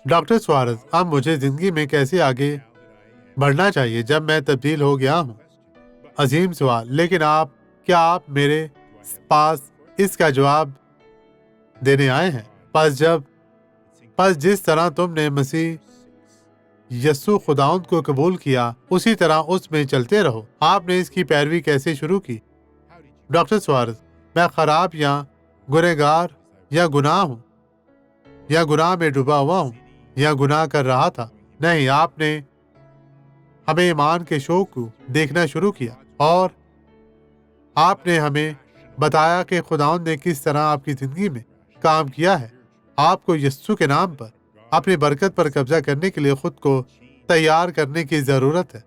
Doctor سوارز، اب مجھے زندگی میں کیسے آگے بڑھنا چاہیے جب میں تبدیل ہو گیا ہوں؟ عظیم سوال، لیکن کیا آپ میرے پاس اس کا جواب دینے آئے ہیں؟ پس جس طرح تم نے مسیح یسوع خداوند کو قبول کیا، اسی طرح اس میں چلتے رہو۔ آپ نے اس کی پیروی کیسے شروع کی؟ ڈاکٹر سوارز، میں خراب یا گنہگار یا گناہ میں ڈوبا ہوا ہوں یا گناہ کر رہا تھا؟ نہیں، آپ نے ہمیں ایمان کے شوق کو دیکھنا شروع کیا اور آپ نے ہمیں بتایا کہ خداوند نے کس طرح آپ کی زندگی میں کام کیا ہے۔ آپ کو یسوع کے نام پر اپنی برکت پر قبضہ کرنے کے لیے خود کو تیار کرنے کی ضرورت ہے۔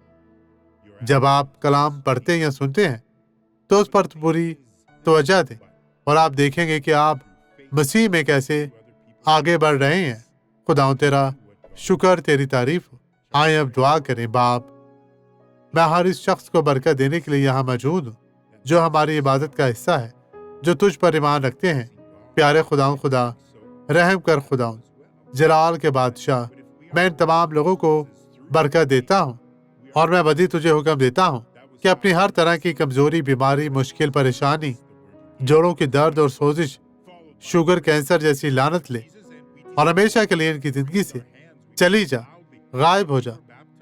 جب آپ کلام پڑھتے یا سنتے ہیں تو اس پر پوری توجہ دیں اور آپ دیکھیں گے کہ آپ مسیح میں کیسے آگے بڑھ رہے ہیں۔ خداوند تیرا شکر، تیری تعریف ہو۔ آئیں اب دعا کریں۔ باپ، میں ہر اس شخص کو برکت دینے کے لیے یہاں موجود ہوں جو ہماری عبادت کا حصہ ہے، جو تجھ پر ایمان رکھتے ہیں۔ پیارے خداوند خدا، رحم کر خداوند، جلال کے بادشاہ، میں ان تمام لوگوں کو برکت دیتا ہوں اور میں مزید تجھے حکم دیتا ہوں کہ اپنی ہر طرح کی کمزوری، بیماری، مشکل، پریشانی، جوڑوں کی درد اور سوزش، شوگر، کینسر جیسی لعنت لے اور ہمیشہ کے لیے ان کی زندگی سے چلی جا، غائب ہو جا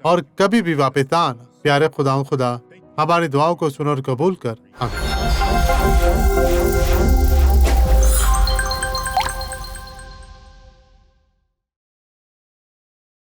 اور کبھی بھی واپس نہ آنا۔ پیارے خداوند خدا، ہماری دعاؤں کو سن اور قبول کر۔ آمین۔